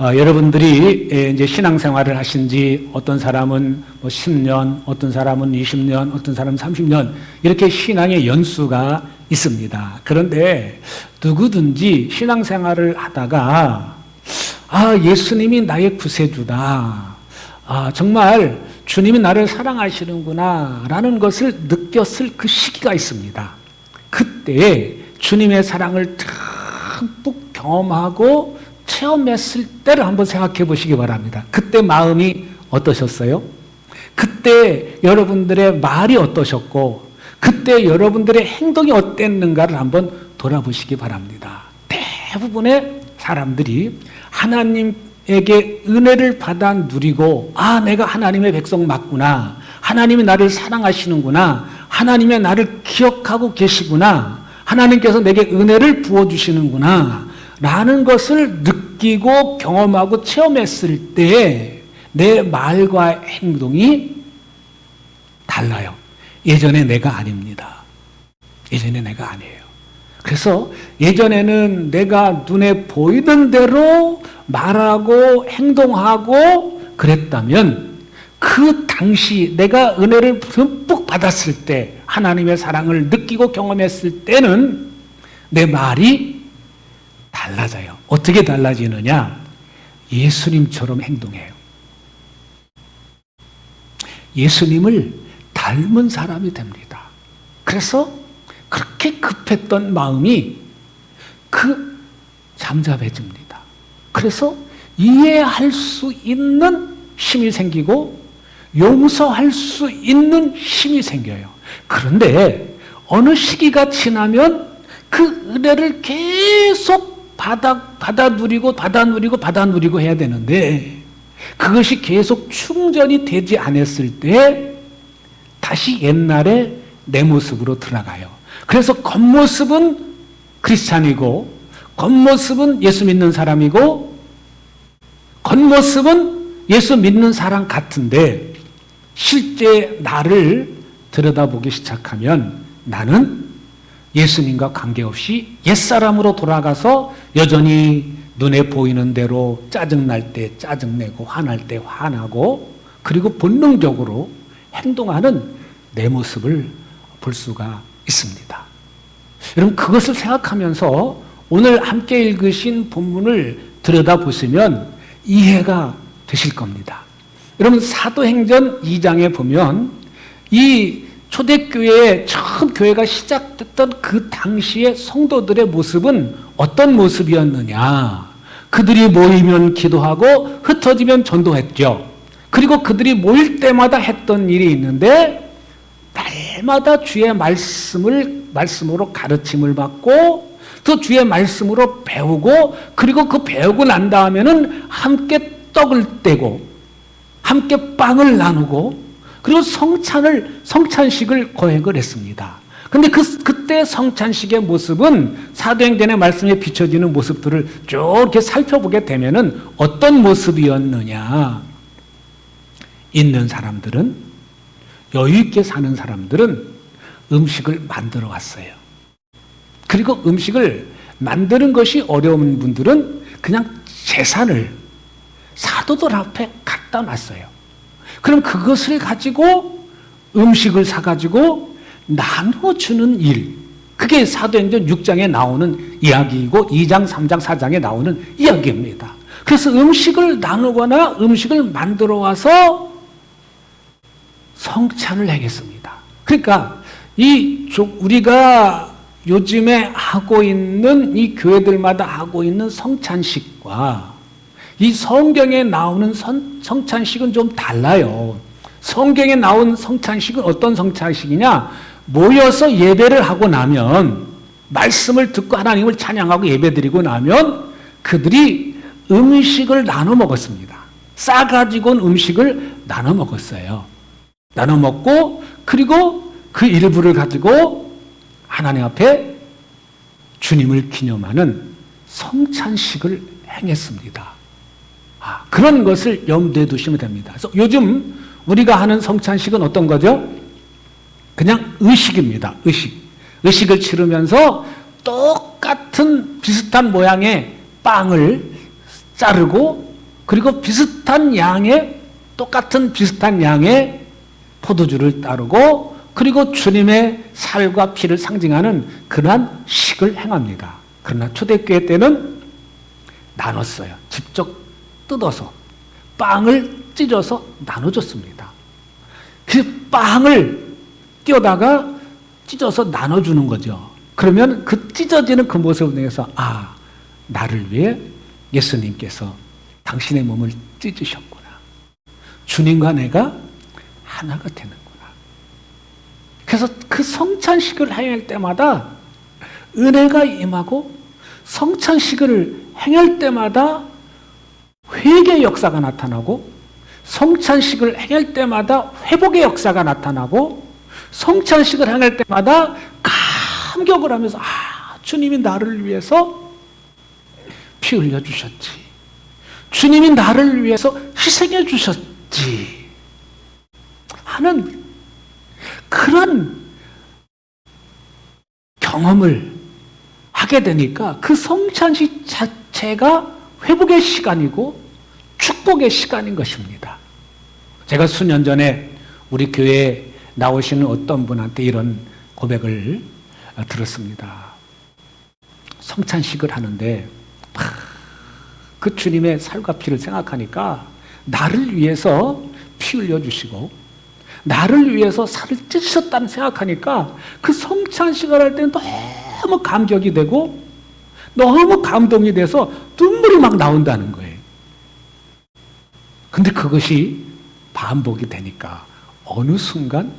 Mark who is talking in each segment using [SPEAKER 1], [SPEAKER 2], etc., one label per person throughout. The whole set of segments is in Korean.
[SPEAKER 1] 여러분들이 이제 신앙생활을 하신 지 어떤 사람은 뭐 10년, 어떤 사람은 20년, 어떤 사람은 30년 이렇게 신앙의 연수가 있습니다. 그런데 누구든지 신앙생활을 하다가 예수님이 나의 구세주다. 정말 주님이 나를 사랑하시는구나 라는 것을 느꼈을 그 시기가 있습니다. 그때 주님의 사랑을 듬뿍 경험하고 체험했을 때를 한번 생각해 보시기 바랍니다. 그때 마음이 어떠셨어요? 그때 여러분들의 말이 어떠셨고 그때 여러분들의 행동이 어땠는가를 한번 돌아보시기 바랍니다. 대부분의 사람들이 하나님에게 은혜를 받아 누리고 내가 하나님의 백성 맞구나. 하나님이 나를 사랑하시는구나. 하나님의 나를 기억하고 계시구나. 하나님께서 내게 은혜를 부어주시는구나. 라는 것을 느끼고 경험하고 체험했을 때 내 말과 행동이 달라요. 예전에 내가 아닙니다. 예전에 내가 아니에요. 그래서 예전에는 내가 눈에 보이는 대로 말하고 행동하고 그랬다면 그 당시 내가 은혜를 듬뿍 받았을 때 하나님의 사랑을 느끼고 경험했을 때는 내 말이 달라져요. 어떻게 달라지느냐? 예수님처럼 행동해요. 예수님을 닮은 사람이 됩니다. 그래서 그렇게 급했던 마음이 잠잠해집니다. 그래서 이해할 수 있는 힘이 생기고 용서할 수 있는 힘이 생겨요. 그런데 어느 시기가 지나면 그 은혜를 계속 받아 누리고 해야 되는데 그것이 계속 충전이 되지 않았을 때 다시 옛날에 내 모습으로 들어가요. 그래서 겉모습은 크리스찬이고 겉모습은 예수 믿는 사람이고 겉모습은 예수 믿는 사람 같은데 실제 나를 들여다보기 시작하면 나는 예수님과 관계없이 옛사람으로 돌아가서 여전히 눈에 보이는 대로 짜증날 때 짜증내고 화날 때 화나고 그리고 본능적으로 행동하는 내 모습을 볼 수가 있습니다. 여러분 그것을 생각하면서 오늘 함께 읽으신 본문을 들여다보시면 이해가 되실 겁니다. 여러분 사도행전 2장에 보면 이 초대교회에 처음 교회가 시작됐던 그 당시의 성도들의 모습은 어떤 모습이었느냐? 그들이 모이면 기도하고 흩어지면 전도했죠. 그리고 그들이 모일 때마다 했던 일이 있는데 날마다 주의 말씀으로 가르침을 받고 또 주의 말씀으로 배우고 그리고 그 배우고 난 다음에는 함께 떡을 떼고 함께 빵을 나누고 그리고 성찬식을 거행을 했습니다. 근데 그때 성찬식의 모습은 사도행전의 말씀에 비춰지는 모습들을 쭉 이렇게 살펴보게 되면은 어떤 모습이었느냐? 있는 사람들은, 여유있게 사는 사람들은 음식을 만들어 왔어요. 그리고 음식을 만드는 것이 어려운 분들은 그냥 재산을 사도들 앞에 갖다 놨어요. 그럼 그것을 가지고 음식을 사가지고 나눠주는 일. 그게 사도행전 6장에 나오는 이야기이고 2장, 3장, 4장에 나오는 이야기입니다. 그래서 음식을 나누거나 음식을 만들어 와서 성찬을 행했습니다. 그러니까 우리가 요즘에 하고 있는 이 교회들마다 하고 있는 성찬식과 이 성경에 나오는 성찬식은 좀 달라요. 성경에 나온 성찬식은 어떤 성찬식이냐? 모여서 예배를 하고 나면 말씀을 듣고 하나님을 찬양하고 예배드리고 나면 그들이 음식을 나눠 먹었습니다. 싸가지고 온 음식을 나눠 먹었어요. 나눠 먹고 그리고 그 일부를 가지고 하나님 앞에 주님을 기념하는 성찬식을 행했습니다. 그런 것을 염두에 두시면 됩니다. 그래서 요즘 우리가 하는 성찬식은 어떤 거죠? 그냥 의식입니다. 의식을 치르면서 똑같은 비슷한 모양의 빵을 자르고 그리고 비슷한 양의, 똑같은 비슷한 양의 포도주를 따르고, 그리고 주님의 살과 피를 상징하는 그러한 식을 행합니다. 그러나 초대교회 때는 나눴어요. 직접 뜯어서 빵을 찢어서 나눠줬습니다. 그 빵을 띄어다가 찢어서 나눠주는 거죠. 그러면 그 찢어지는 그 모습을 통해서 나를 위해 예수님께서 당신의 몸을 찢으셨구나. 주님과 내가 하나가 되는구나. 그래서 그 성찬식을 행할 때마다 은혜가 임하고, 성찬식을 행할 때마다 회개의 역사가 나타나고, 성찬식을 행할 때마다 회복의 역사가 나타나고, 성찬식을 행할 때마다 감격을 하면서 주님이 나를 위해서 피 흘려주셨지, 주님이 나를 위해서 희생해 주셨지 하는 그런 경험을 하게 되니까 그 성찬식 자체가 회복의 시간이고 축복의 시간인 것입니다. 제가 수년 전에 우리 교회에 나오시는 어떤 분한테 이런 고백을 들었습니다. 성찬식을 하는데 그 주님의 살과 피를 생각하니까 나를 위해서 피 흘려주시고 나를 위해서 살을 찢으셨다는 생각하니까 그 성찬식을 할 때는 너무 감격이 되고 너무 감동이 돼서 눈물이 막 나온다는 거예요. 근데 그것이 반복이 되니까 어느 순간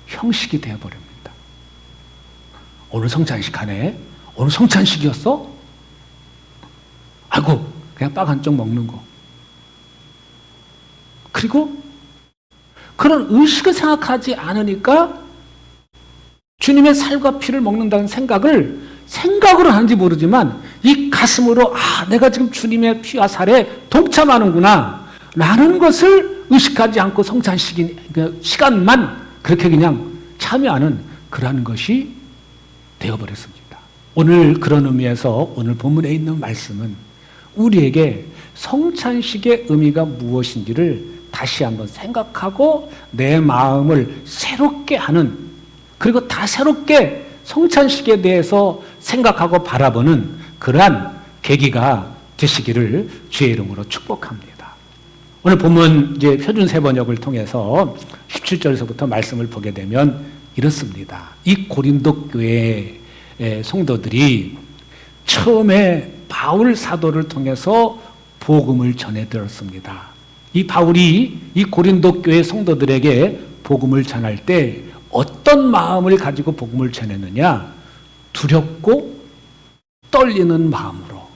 [SPEAKER 1] 형식이 되어버립니다. 오늘 성찬식 하네? 오늘 성찬식이었어? 아이고, 그냥 빵 한 쪽 먹는 거. 그리고 그런 의식을 생각하지 않으니까 주님의 살과 피를 먹는다는 생각으로 하는지 모르지만 이 가슴으로 내가 지금 주님의 피와 살에 동참하는구나 라는 것을 의식하지 않고 성찬식 시간만 그렇게 그냥 참여하는 그러한 것이 되어버렸습니다. 오늘 그런 의미에서 오늘 본문에 있는 말씀은 우리에게 성찬식의 의미가 무엇인지를 다시 한번 생각하고 내 마음을 새롭게 하는, 그리고 다 새롭게 성찬식에 대해서 생각하고 바라보는 그러한 계기가 되시기를 주의 이름으로 축복합니다. 오늘 본문 이제 표준세 번역을 통해서 17절에서부터 말씀을 보게 되면 이렇습니다. 이 고린도 교회의 성도들이 처음에 바울 사도를 통해서 복음을 전해 들었습니다. 이 바울이 이 고린도 교회 성도들에게 복음을 전할 때 어떤 마음을 가지고 복음을 전했느냐? 두렵고 떨리는 마음으로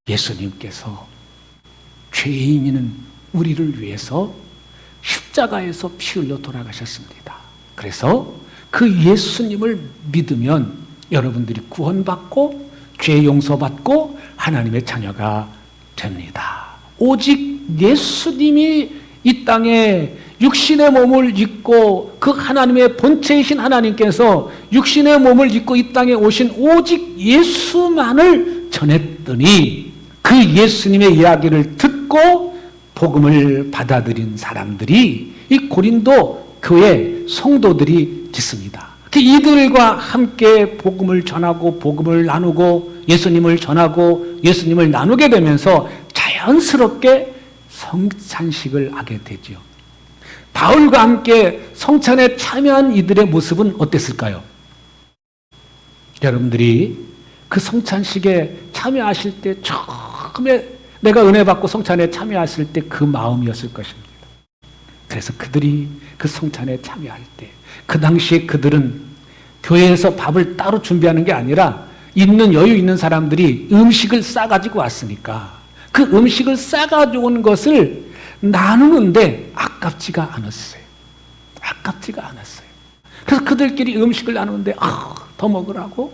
[SPEAKER 1] 예수님께서 죄인인 우리를 위해서 십자가에서 피 흘려 돌아가셨습니다. 그래서 그 예수님을 믿으면 여러분들이 구원받고 죄 용서받고 하나님의 자녀가 됩니다. 오직 예수님이 이 땅에 육신의 몸을 입고 그 하나님의 본체이신 하나님께서 육신의 몸을 입고 이 땅에 오신 오직 예수만을 전했더니 그 예수님의 이야기를 듣고 복음을 받아들인 사람들이 이 고린도 교회 성도들이 있습니다. 이들과 함께 복음을 전하고 복음을 나누고 예수님을 전하고 예수님을 나누게 되면서 자연스럽게 성찬식을 하게 되죠. 바울과 함께 성찬에 참여한 이들의 모습은 어땠을까요? 여러분들이 그 성찬식에 참여하실 때 처음에 내가 은혜 받고 성찬에 참여했을 때 그 마음이었을 것입니다. 그래서 그들이 그 성찬에 참여할 때 그 당시에 그들은 교회에서 밥을 따로 준비하는 게 아니라 있는 여유 있는 사람들이 음식을 싸가지고 왔으니까 그 음식을 싸가지고 온 것을 나누는데 아깝지가 않았어요. 그래서 그들끼리 음식을 나누는데 더 먹으라고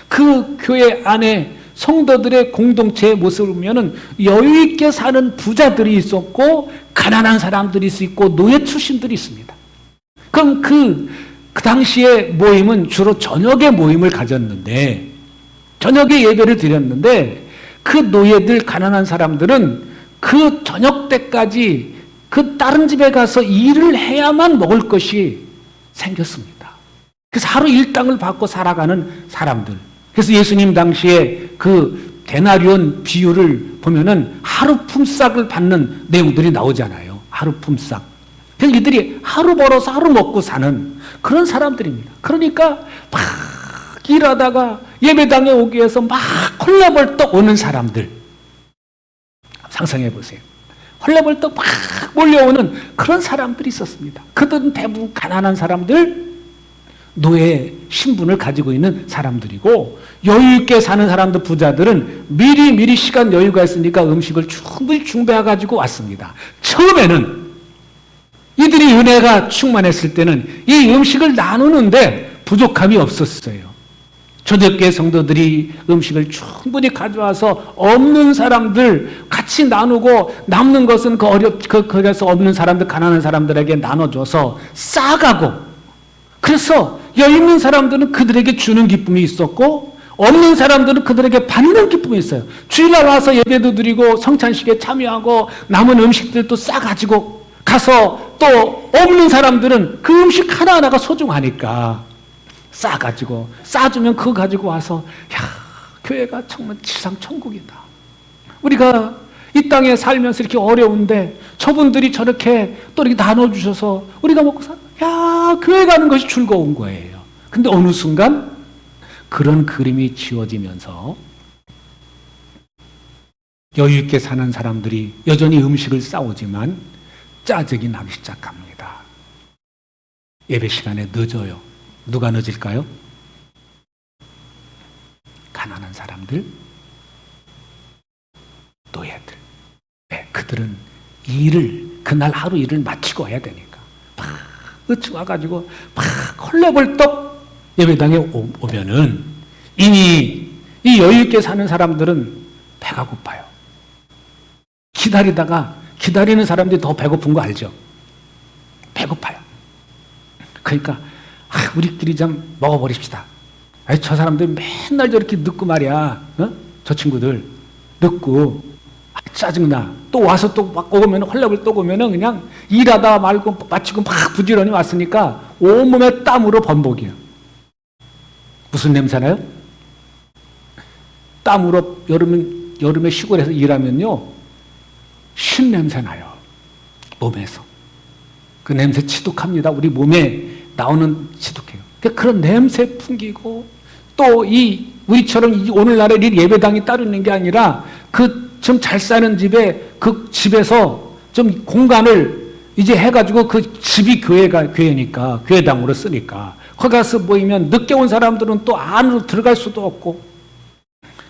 [SPEAKER 1] 그 교회 안에 성도들의 공동체의 모습을 보면은 여유 있게 사는 부자들이 있었고 가난한 사람들이 있고 노예 출신들이 있습니다. 그럼 그 당시에 모임은 주로 저녁에 모임을 가졌는데 저녁에 예배를 드렸는데 그 노예들, 가난한 사람들은 그 저녁 때까지 그 다른 집에 가서 일을 해야만 먹을 것이 생겼습니다. 그래서 하루 일당을 받고 살아가는 사람들. 그래서 예수님 당시에 그 데나리온 비유를 보면은 하루 품삯을 받는 내용들이 나오잖아요. 하루 품삯. 그래서 이들이 하루 벌어서 하루 먹고 사는 그런 사람들입니다. 그러니까 막 일하다가 예배당에 오기 위해서 막 헐레벌떡 오는 사람들. 상상해 보세요. 헐레벌떡 막 몰려오는 그런 사람들이 있었습니다. 그들은 대부분 가난한 사람들, 노예 신분을 가지고 있는 사람들이고, 여유 있게 사는 사람들, 부자들은 미리 시간 여유가 있으니까 음식을 충분히 준비해 가지고 왔습니다. 처음에는 이들이 은혜가 충만했을 때는 이 음식을 나누는데 부족함이 없었어요. 초대교회 성도들이 음식을 충분히 가져와서 없는 사람들 같이 나누고, 남는 것은 거기서 없는 사람들, 가난한 사람들에게 나눠줘서 싸가고, 그래서 여유 있는 사람들은 그들에게 주는 기쁨이 있었고, 없는 사람들은 그들에게 받는 기쁨이 있어요. 주일날 와서 예배도 드리고 성찬식에 참여하고 남은 음식들도 싸가지고 가서, 또 없는 사람들은 그 음식 하나하나가 소중하니까 싸가지고, 싸주면 그거 가지고 와서, 야, 교회가 정말 지상 천국이다. 우리가 이 땅에 살면서 이렇게 어려운데 저분들이 저렇게 또 이렇게 나눠주셔서 우리가 먹고 야, 교회 가는 것이 즐거운 거예요. 근데 어느 순간 그런 그림이 지워지면서 여유 있게 사는 사람들이 여전히 음식을 싸오지만 짜증이 나기 시작합니다. 예배 시간에 늦어요. 누가 늦을까요? 가난한 사람들, 노예들. 네, 그들은 그날 하루 일을 마치고 와야 되니까 막 어찌 와가지고 막 헐레벌떡 예배당에 오면은 이미 이 여유 있게 사는 사람들은 배가 고파요. 기다리는 사람들이 더 배고픈 거 알죠? 배고파요. 그러니까 우리끼리 좀 먹어버립시다. 저 사람들 맨날 저렇게 늦고 말이야. 저 친구들 늦고 짜증나. 또 와서 또 막 오면 헐레벌떡 오면은 그냥 일하다 말고 마치고 막 부지런히 왔으니까 온몸에 땀으로 범벅이야. 무슨 냄새나요? 땀으로 여름에 시골에서 일하면요 신 냄새 나요. 몸에서. 그 냄새 지독합니다. 우리 몸에 나오는 지독해요. 그런 냄새 풍기고, 또 우리처럼 오늘날에 예배당이 따로 있는 게 아니라 좀 잘 사는 집에 그 집에서 좀 공간을 이제 해가지고 그 집이 교회니까 교회당으로 쓰니까 거기 가서 모이면 늦게 온 사람들은 또 안으로 들어갈 수도 없고,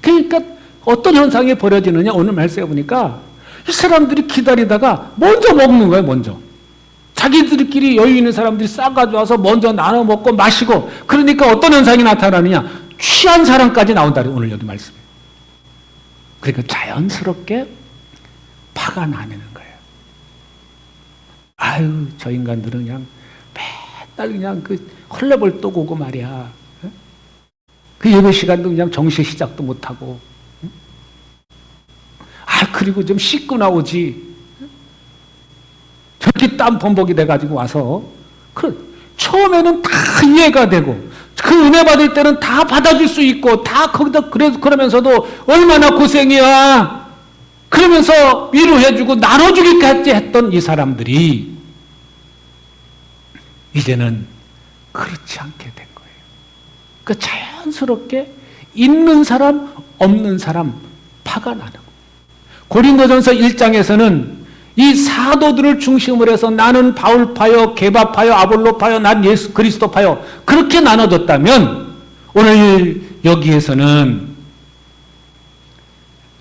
[SPEAKER 1] 그러니까 어떤 현상이 벌어지느냐, 오늘 말씀해 보니까 이 사람들이 기다리다가 먼저 먹는 거예요. 먼저 자기들끼리 여유 있는 사람들이 싸가지고 와서 먼저 나눠 먹고 마시고, 그러니까 어떤 현상이 나타나느냐, 취한 사람까지 나온다. 오늘 여기 말씀에. 그러니까 자연스럽게 화가 나는 거예요. 아유, 저 인간들은 그냥 맨날 그냥 헐레벌떡 오고 말이야. 그 예배 시간도 그냥 정시 시작도 못하고. 그리고 좀 씻고 나오지. 저렇게 땀 범벅이 돼가지고 와서. 처음에는 다 이해가 되고, 그 은혜 받을 때는 다 받아줄 수 있고, 다 거기다 그러면서도 얼마나 고생이야. 그러면서 위로해주고 나눠주기까지 했던 이 사람들이 이제는 그렇지 않게 된 거예요. 그 자연스럽게 있는 사람, 없는 사람 파가 나는 거예요. 고린도전서 1장에서는 이 사도들을 중심으로 해서 나는 바울파요, 게바파요, 아볼로파요, 난 예수 그리스도파요, 그렇게 나눠졌다면 오늘 여기에서는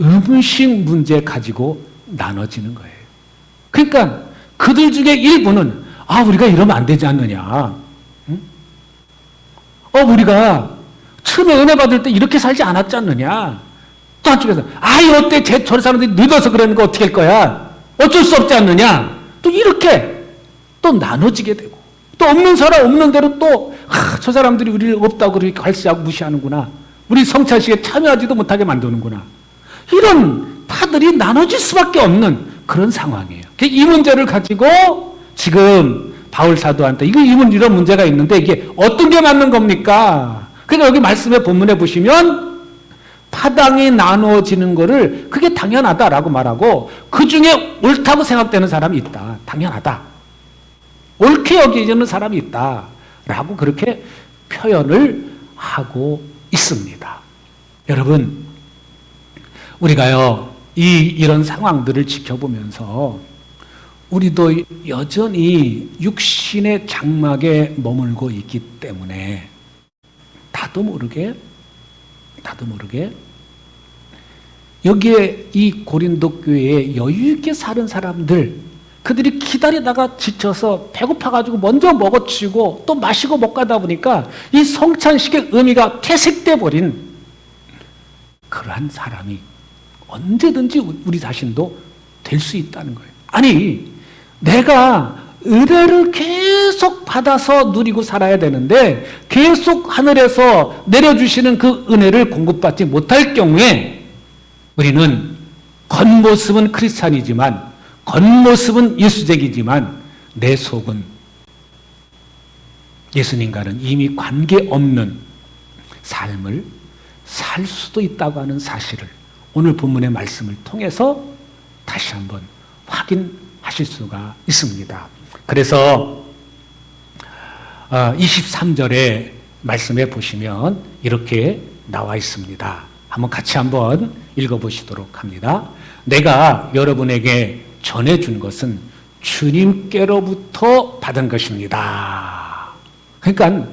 [SPEAKER 1] 음식 문제 가지고 나눠지는 거예요. 그러니까 그들 중에 일부는 우리가 이러면 안 되지 않느냐. 응? 우리가 처음에 은혜 받을 때 이렇게 살지 않았지 않느냐. 또 한쪽에서 어때 저 사람들이 늦어서 그러는 거 어떻게 할 거야. 어쩔 수 없지 않느냐. 또 이렇게 또 나눠지게 되고, 또 없는 사람 없는 대로 또 저 사람들이 우리를 없다고 그렇게 갈시하고 무시하는구나. 우리 성찬식에 참여하지도 못하게 만드는구나. 이런 파들이 나눠질 수밖에 없는 그런 상황이에요. 이 문제를 가지고 지금 바울 사도한테 이런 문제가 있는데 이게 어떤 게 맞는 겁니까? 그러니까 여기 말씀의 본문에 보시면 파당이 나누어지는 거를 그게 당연하다라고 말하고 그 중에 옳다고 생각되는 사람이 있다. 당연하다. 옳게 여기는 사람이 있다라고 그렇게 표현을 하고 있습니다. 여러분, 우리가요, 이런 상황들을 지켜보면서 우리도 여전히 육신의 장막에 머물고 있기 때문에 나도 모르게 여기에 이 고린도 교회에 여유 있게 사는 사람들, 그들이 기다리다가 지쳐서 배고파가지고 먼저 먹어치우고 또 마시고 못 가다 보니까 이 성찬식의 의미가 퇴색돼 버린 그러한 사람이 언제든지 우리 자신도 될 수 있다는 거예요. 아니, 내가 은혜를 계속 받아서 누리고 살아야 되는데 계속 하늘에서 내려주시는 그 은혜를 공급받지 못할 경우에 우리는 겉모습은 크리스찬이지만 겉모습은 예수적이지만 내 속은 예수님과는 이미 관계없는 삶을 살 수도 있다고 하는 사실을 오늘 본문의 말씀을 통해서 다시 한번 확인하실 수가 있습니다. 그래서 23절의 말씀에 보시면 이렇게 나와 있습니다. 같이 한번 읽어보시도록 합니다. 내가 여러분에게 전해준 것은 주님께로부터 받은 것입니다. 그러니까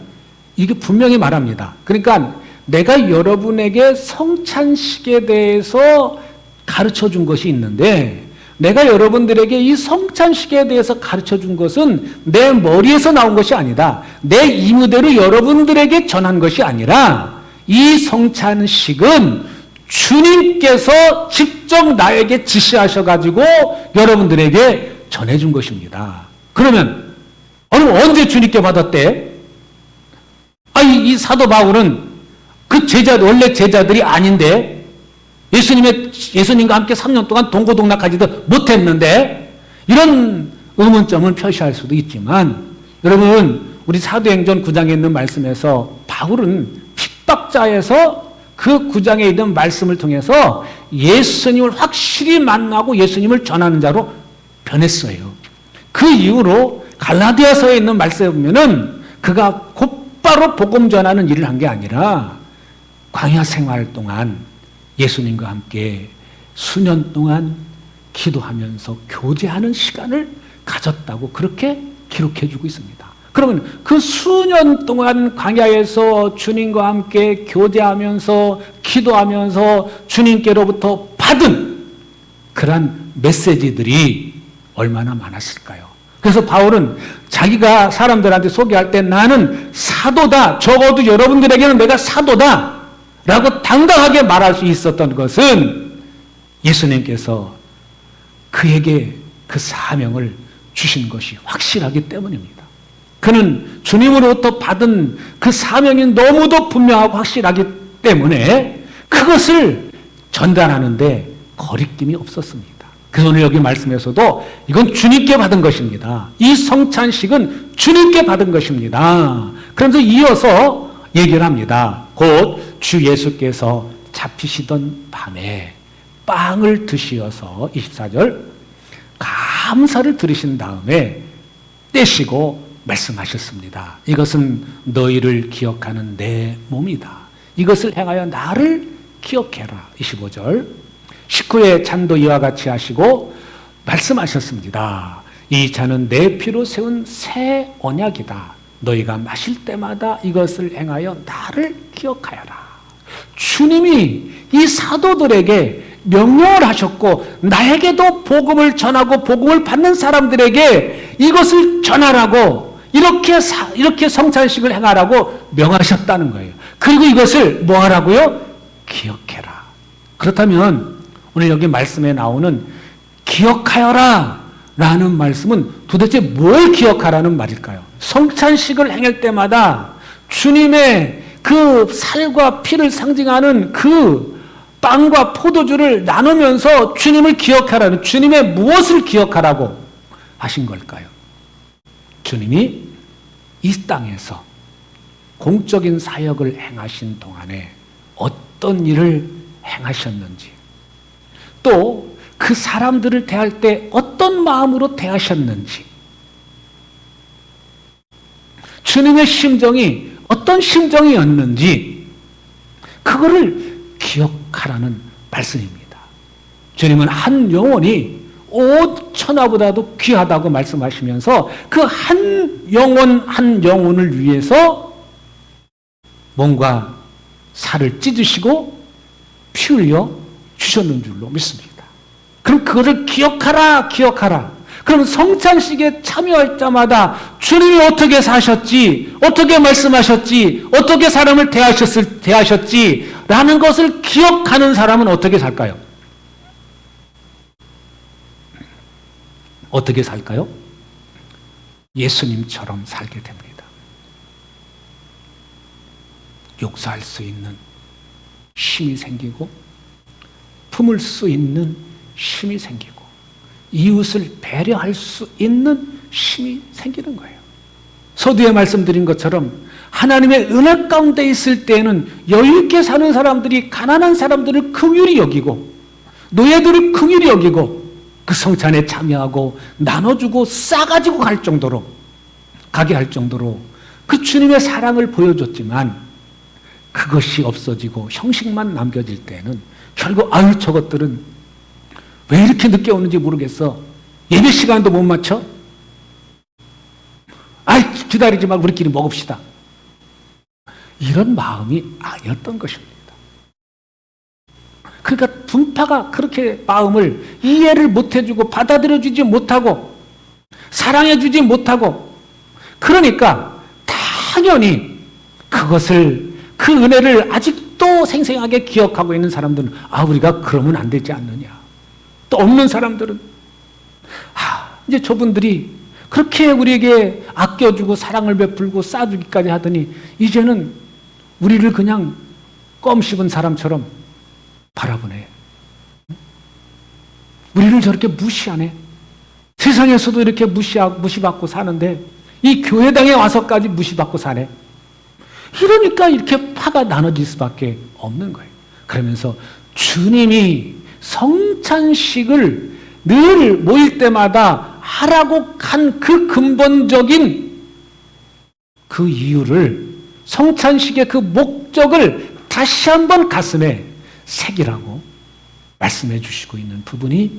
[SPEAKER 1] 이게 분명히 말합니다. 그러니까 내가 여러분에게 성찬식에 대해서 가르쳐 준 것이 있는데 내가 여러분들에게 이 성찬식에 대해서 가르쳐 준 것은 내 머리에서 나온 것이 아니다. 내 임의대로 여러분들에게 전한 것이 아니라 이 성찬식은 주님께서 직접 나에게 지시하셔가지고 여러분들에게 전해준 것입니다. 그러면 언제 주님께 받았대? 이 사도 바울은 그 원래 제자들이 아닌데 예수님과 함께 3년 동안 동고동락하지도 못했는데 이런 의문점을 표시할 수도 있지만 여러분, 우리 사도행전 9장에 있는 말씀에서 바울은 핍박자에서 그 9장에 있는 말씀을 통해서 예수님을 확실히 만나고 예수님을 전하는 자로 변했어요. 그 이후로 갈라디아서에 있는 말씀에 보면은 그가 곧바로 복음 전하는 일을 한 게 아니라 광야 생활 동안 예수님과 함께 수년 동안 기도하면서 교제하는 시간을 가졌다고 그렇게 기록해 주고 있습니다. 그러면 그 수년 동안 광야에서 주님과 함께 교제하면서 기도하면서 주님께로부터 받은 그러한 메시지들이 얼마나 많았을까요? 그래서 바울은 자기가 사람들한테 소개할 때 나는 사도다, 적어도 여러분들에게는 내가 사도다 라고 당당하게 말할 수 있었던 것은 예수님께서 그에게 그 사명을 주신 것이 확실하기 때문입니다. 그는 주님으로부터 받은 그 사명이 너무도 분명하고 확실하기 때문에 그것을 전달하는데 거리낌이 없었습니다. 그래서 오늘 여기 말씀에서도 이건 주님께 받은 것입니다. 이 성찬식은 주님께 받은 것입니다. 그러면서 이어서 얘기를 합니다. 곧 주 예수께서 잡히시던 밤에 빵을 드시어서 24절 감사를 드리신 다음에 떼시고 말씀하셨습니다. 이것은 너희를 기억하는 내 몸이다. 이것을 행하여 나를 기억해라. 25절 식후에 잔도 이와 같이 하시고 말씀하셨습니다. 이 잔은 내 피로 세운 새 언약이다. 너희가 마실 때마다 이것을 행하여 나를 기억하여라. 주님이 이 사도들에게 명령을 하셨고 나에게도 복음을 전하고 복음을 받는 사람들에게 이것을 전하라고 이렇게 성찬식을 행하라고 명하셨다는 거예요. 그리고 이것을 뭐 하라고요? 기억해라. 그렇다면 오늘 여기 말씀에 나오는 기억하여라 라는 말씀은 도대체 뭘 기억하라는 말일까요? 성찬식을 행할 때마다 주님의 그 살과 피를 상징하는 그 빵과 포도주를 나누면서 주님을 기억하라는, 주님의 무엇을 기억하라고 하신 걸까요? 주님이 이 땅에서 공적인 사역을 행하신 동안에 어떤 일을 행하셨는지, 또 그 사람들을 대할 때 어떤 마음으로 대하셨는지, 주님의 심정이 어떤 심정이었는지 그거를 기억하라는 말씀입니다. 주님은 한 영혼이 5천하보다도 귀하다고 말씀하시면서 그 한 영혼 한 영혼을 위해서 몸과 살을 찢으시고 피 흘려 주셨는 줄로 믿습니다. 그럼 그거를 기억하라, 기억하라. 그럼 성찬식에 참여할 때마다 주님이 어떻게 사셨지, 어떻게 말씀하셨지, 어떻게 사람을 대하셨지 라는 것을 기억하는 사람은 어떻게 살까요? 어떻게 살까요? 예수님처럼 살게 됩니다. 용서할 수 있는 힘이 생기고, 품을 수 있는 힘이 생기고, 이웃을 배려할 수 있는 힘이 생기는 거예요. 서두에 말씀드린 것처럼 하나님의 은혜 가운데 있을 때에는 여유 있게 사는 사람들이 가난한 사람들을 긍휼히 여기고, 노예들을 긍휼히 여기고, 그 성찬에 참여하고 나눠주고 싸가지고 가게 할 정도로 그 주님의 사랑을 보여줬지만, 그것이 없어지고 형식만 남겨질 때는 결국 아유 저것들은 왜 이렇게 늦게 오는지 모르겠어, 예배 시간도 못 맞춰, 아이 기다리지 말고 우리끼리 먹읍시다, 이런 마음이 아니었던 것입니다. 그러니까 분파가 그렇게 마음을 이해를 못해주고 받아들여주지 못하고 사랑해주지 못하고, 그러니까 당연히 그것을, 그 은혜를 아직도 생생하게 기억하고 있는 사람들은 우리가 그러면 안 되지 않느냐, 또 없는 사람들은 이제 저분들이 그렇게 우리에게 아껴주고 사랑을 베풀고 싸주기까지 하더니 이제는 우리를 그냥 껌 씹은 사람처럼 바라보네, 우리를 저렇게 무시하네, 세상에서도 이렇게 무시받고 사는데 이 교회당에 와서까지 무시받고 사네. 이러니까 이렇게 파가 나눠질 수밖에 없는 거예요. 그러면서 주님이 성찬식을 늘 모일 때마다 하라고 한 그 근본적인 그 이유를, 성찬식의 그 목적을 다시 한번 가슴에 새기라고 말씀해 주시고 있는 부분이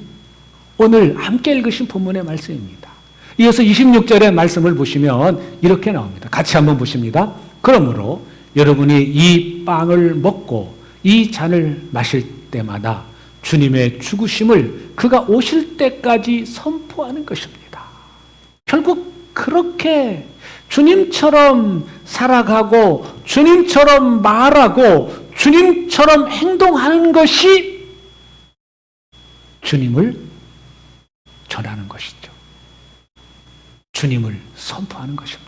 [SPEAKER 1] 오늘 함께 읽으신 본문의 말씀입니다. 이어서 26절의 말씀을 보시면 이렇게 나옵니다. 같이 한번 보십니다. 그러므로 여러분이 이 빵을 먹고 이 잔을 마실 때마다 주님의 죽으심을 그가 오실 때까지 선포하는 것입니다. 결국 그렇게 주님처럼 살아가고 주님처럼 말하고 주님처럼 행동하는 것이 주님을 전하는 것이죠. 주님을 선포하는 것입니다.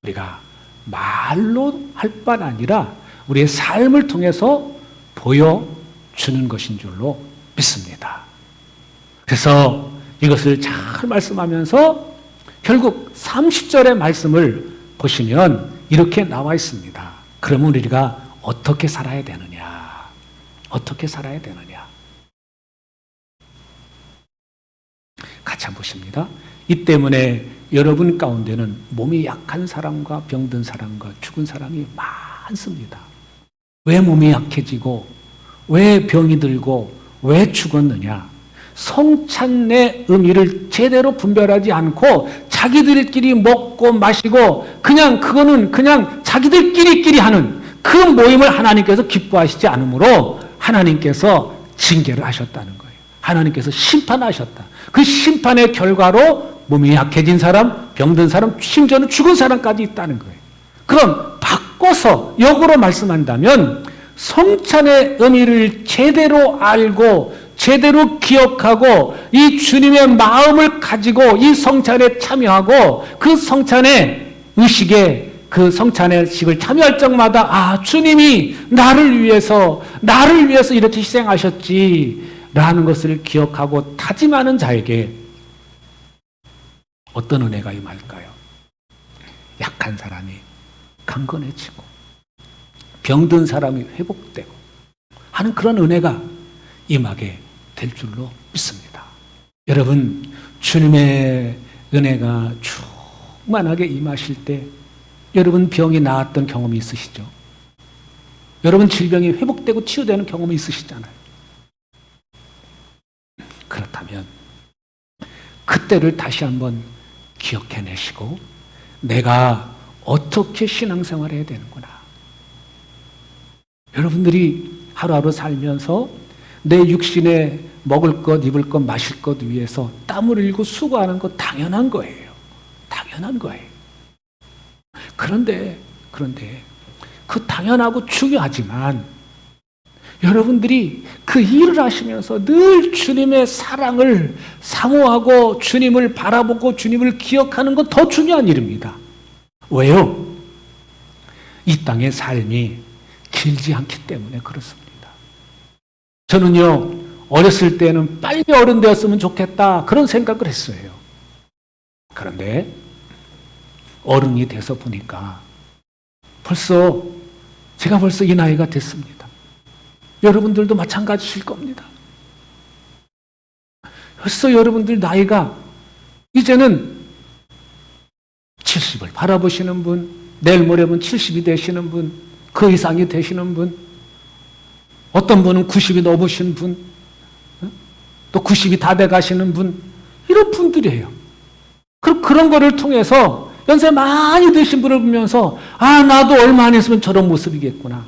[SPEAKER 1] 우리가 말로 할 뿐 아니라 우리의 삶을 통해서 보여주는 것인 줄로 믿습니다. 그래서 이것을 잘 말씀하면서 결국 30절의 말씀을 보시면 이렇게 나와 있습니다. 그러면 우리가 어떻게 살아야 되느냐? 어떻게 살아야 되느냐? 같이 한번 보십니다. 이 때문에 여러분 가운데는 몸이 약한 사람과 병든 사람과 죽은 사람이 많습니다. 왜 몸이 약해지고 왜 병이 들고 왜 죽었느냐? 성찬의 의미를 제대로 분별하지 않고 자기들끼리 먹고 마시고 그거는 그냥 자기들끼리 하는 그 모임을 하나님께서 기뻐하시지 않으므로 하나님께서 징계를 하셨다는 거예요. 하나님께서 심판하셨다. 그 심판의 결과로 몸이 약해진 사람, 병든 사람, 심지어는 죽은 사람까지 있다는 거예요. 그럼 바꿔서 역으로 말씀한다면 성찬의 의미를 제대로 알고 제대로 기억하고 이 주님의 마음을 가지고 이 성찬에 참여하고 그 성찬의 의식에 그 성찬의식을 참여할 적마다 아, 주님이 나를 위해서 이렇게 희생하셨지라는 것을 기억하고 다짐하는 자에게 어떤 은혜가 임할까요? 약한 사람이 강건해지고 병든 사람이 회복되고 하는 그런 은혜가 임하게 될 줄로 믿습니다. 여러분, 주님의 은혜가 충만하게 임하실 때 여러분 병이 나았던 경험이 있으시죠? 여러분 질병이 회복되고 치유되는 경험이 있으시잖아요. 그렇다면 그때를 다시 한번 기억해내시고 내가 어떻게 신앙생활을 해야 되는구나. 여러분들이 하루하루 살면서 내 육신에 먹을 것, 입을 것, 마실 것 위해서 땀을 흘리고 수고하는 것 당연한 거예요. 당연한 거예요. 그런데 그 당연하고 중요하지만 여러분들이 그 일을 하시면서 늘 주님의 사랑을 사모하고 주님을 바라보고 주님을 기억하는 건 더 중요한 일입니다. 왜요? 이 땅의 삶이 길지 않기 때문에 그렇습니다. 저는요, 어렸을 때는 빨리 어른 되었으면 좋겠다 그런 생각을 했어요. 그런데 어른이 돼서 보니까 제가 벌써 이 나이가 됐습니다. 여러분들도 마찬가지실 겁니다. 벌써 여러분들 나이가 이제는 70을 바라보시는 분, 내일 모레면 70이 되시는 분, 그 이상이 되시는 분, 어떤 분은 90이 넘으신 분, 또 90이 다 돼 가시는 분, 이런 분들이에요. 그런 거를 통해서 연세 많이 드신 분을 보면서 아, 나도 얼마 안 있으면 저런 모습이겠구나.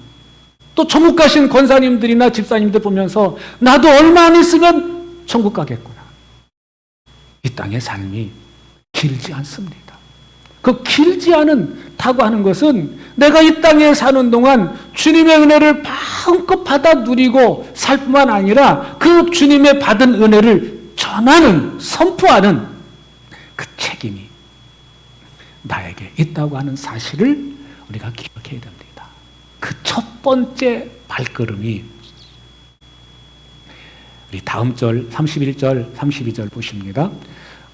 [SPEAKER 1] 또 천국 가신 권사님들이나 집사님들 보면서 나도 얼마 안 있으면 천국 가겠구나. 이 땅의 삶이 길지 않습니다. 그 길지 않다고 하는 것은 내가 이 땅에 사는 동안 주님의 은혜를 마음껏 받아 누리고 살 뿐만 아니라 그 주님의 받은 은혜를 전하는, 선포하는 그 책임이 나에게 있다고 하는 사실을 우리가 기억해야 됩니다. 그 첫 번째 발걸음이 우리 다음 절 31절, 32절 보십니다.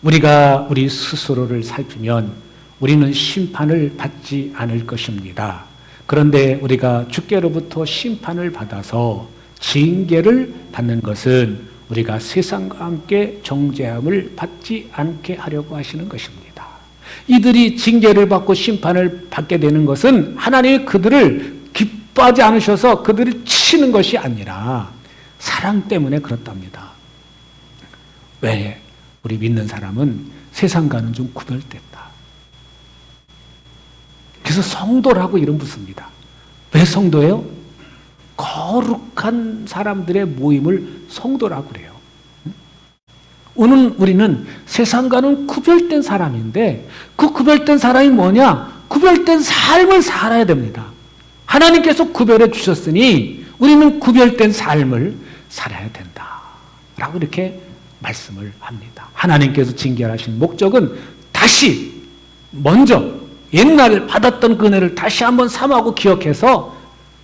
[SPEAKER 1] 우리가 우리 스스로를 살피면 우리는 심판을 받지 않을 것입니다. 그런데 우리가 주께로부터 심판을 받아서 징계를 받는 것은 우리가 세상과 함께 정죄함을 받지 않게 하려고 하시는 것입니다. 이들이 징계를 받고 심판을 받게 되는 것은 하나님이 그들을 기뻐하지 않으셔서 그들을 치는 것이 아니라 사랑 때문에 그렇답니다. 왜? 우리 믿는 사람은 세상과는 좀 구별됐다. 그래서 성도라고 이름 붙습니다. 왜 성도예요? 거룩한 사람들의 모임을 성도라고 그래요. 우리는 세상과는 구별된 사람인데 그 구별된 사람이 뭐냐? 구별된 삶을 살아야 됩니다. 하나님께서 구별해 주셨으니 우리는 구별된 삶을 살아야 된다 라고 이렇게 말씀을 합니다. 하나님께서 징계하신 목적은 다시 먼저 옛날 받았던 그 은혜를 다시 한번 삼하고 기억해서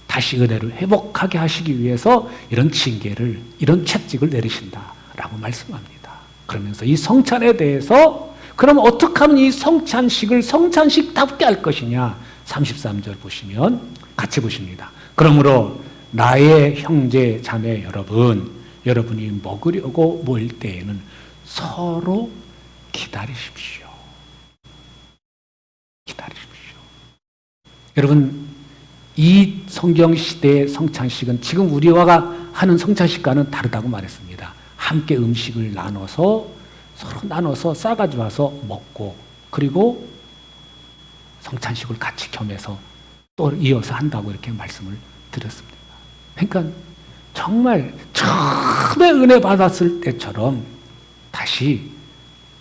[SPEAKER 1] 다시 은혜를 회복하게 하시기 위해서 이런 징계를, 이런 채찍을 내리신다라고 말씀합니다. 그러면서 이 성찬에 대해서 그럼 어떻게 하면 이 성찬식을 성찬식답게 할 것이냐? 33절 보시면 같이 보십니다. 그러므로 나의 형제 자매 여러분이 먹으려고 모일 때에는 서로 기다리십시오. 기다리십시오. 여러분, 이 성경 시대의 성찬식은 지금 우리가 하는 성찬식과는 다르다고 말했습니다. 함께 음식을 서로 나눠서 싸가지고 와서 먹고 그리고 성찬식을 같이 겸해서 또 이어서 한다고 이렇게 말씀을 드렸습니다. 그러니까 정말 처음에 은혜 받았을 때처럼 다시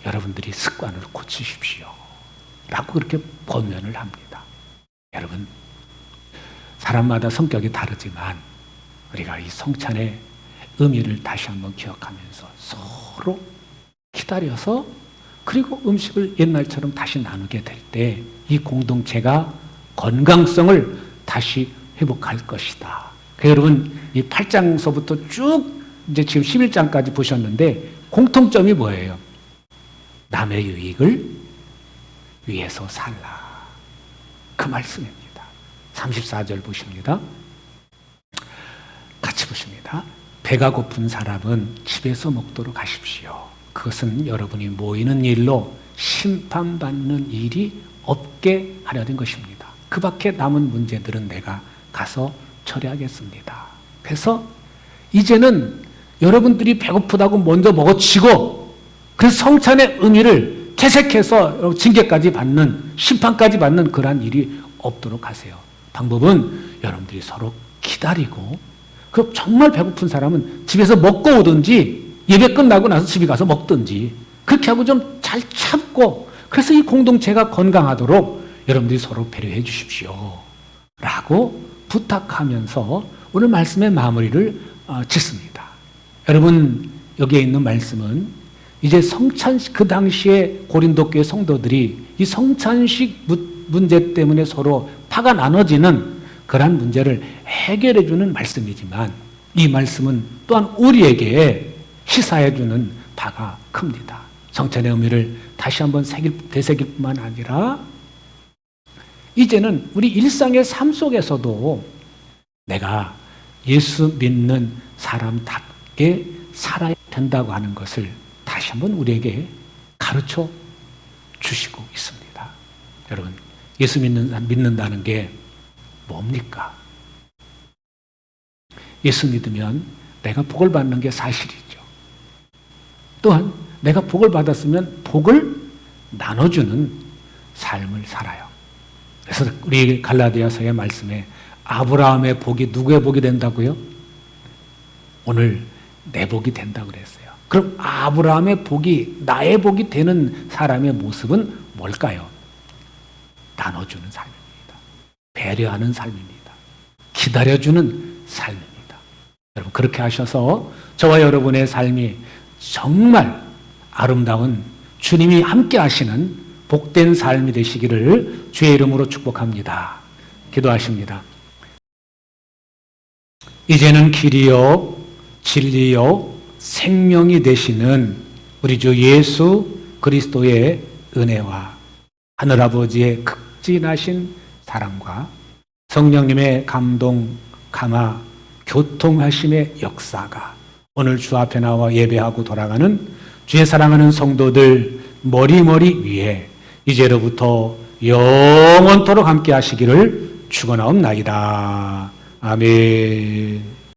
[SPEAKER 1] 여러분들이 습관을 고치십시오 라고 그렇게 권면을 합니다. 여러분, 사람마다 성격이 다르지만 우리가 이 성찬의 의미를 다시 한번 기억하면서 서로 기다려서 그리고 음식을 옛날처럼 다시 나누게 될 때 이 공동체가 건강성을 다시 회복할 것이다. 여러분, 이 8장서부터 쭉 이제 지금 11장까지 보셨는데 공통점이 뭐예요? 남의 유익을 위해서 살라. 그 말씀입니다. 34절 보십니다. 같이 보십니다. 배가 고픈 사람은 집에서 먹도록 하십시오. 그것은 여러분이 모이는 일로 심판받는 일이 없게 하려는 것입니다. 그 밖에 남은 문제들은 내가 가서 처리하겠습니다. 그래서 이제는 여러분들이 배고프다고 먼저 먹어치고 그 성찬의 의미를 퇴색해서 징계까지 받는, 심판까지 받는 그러한 일이 없도록 하세요. 방법은 여러분들이 서로 기다리고, 그럼 정말 배고픈 사람은 집에서 먹고 오든지 예배 끝나고 나서 집에 가서 먹든지 그렇게 하고 좀 잘 참고, 그래서 이 공동체가 건강하도록 여러분들이 서로 배려해 주십시오 라고 부탁하면서 오늘 말씀의 마무리를 짓습니다. 여러분, 여기에 있는 말씀은 이제 성찬식, 그 당시에 고린도 교회 성도들이 이 성찬식 문제 때문에 서로 파가 나눠지는 그러한 문제를 해결해 주는 말씀이지만, 이 말씀은 또한 우리에게 시사해 주는 바가 큽니다. 성찬의 의미를 다시 한번 되새길 뿐만 아니라 이제는 우리 일상의 삶 속에서도 내가 예수 믿는 사람답게 살아야 된다고 하는 것을 다시 한번 우리에게 가르쳐 주시고 있습니다. 여러분, 예수 믿는다는 게 뭡니까? 예수 믿으면 내가 복을 받는 게 사실이죠. 또한 내가 복을 받았으면 복을 나눠주는 삶을 살아요. 그래서 우리 갈라디아서의 말씀에 아브라함의 복이 누구의 복이 된다고요? 오늘 내 복이 된다고 그랬어요. 그럼 아브라함의 복이 나의 복이 되는 사람의 모습은 뭘까요? 나눠주는 삶입니다. 배려하는 삶입니다. 기다려주는 삶입니다. 여러분, 그렇게 하셔서 저와 여러분의 삶이 정말 아름다운 주님이 함께 하시는 복된 삶이 되시기를 주의 이름으로 축복합니다. 기도하십니다. 이제는 길이요 진리요 생명이 되시는 우리 주 예수 그리스도의 은혜와 하늘아버지의 극진하신 사랑과 성령님의 감동, 감화, 교통하심의 역사가 오늘 주 앞에 나와 예배하고 돌아가는 주의 사랑하는 성도들 머리머리 위에 이제로부터 영원토록 함께 하시기를 축원하옵나이다. 아멘.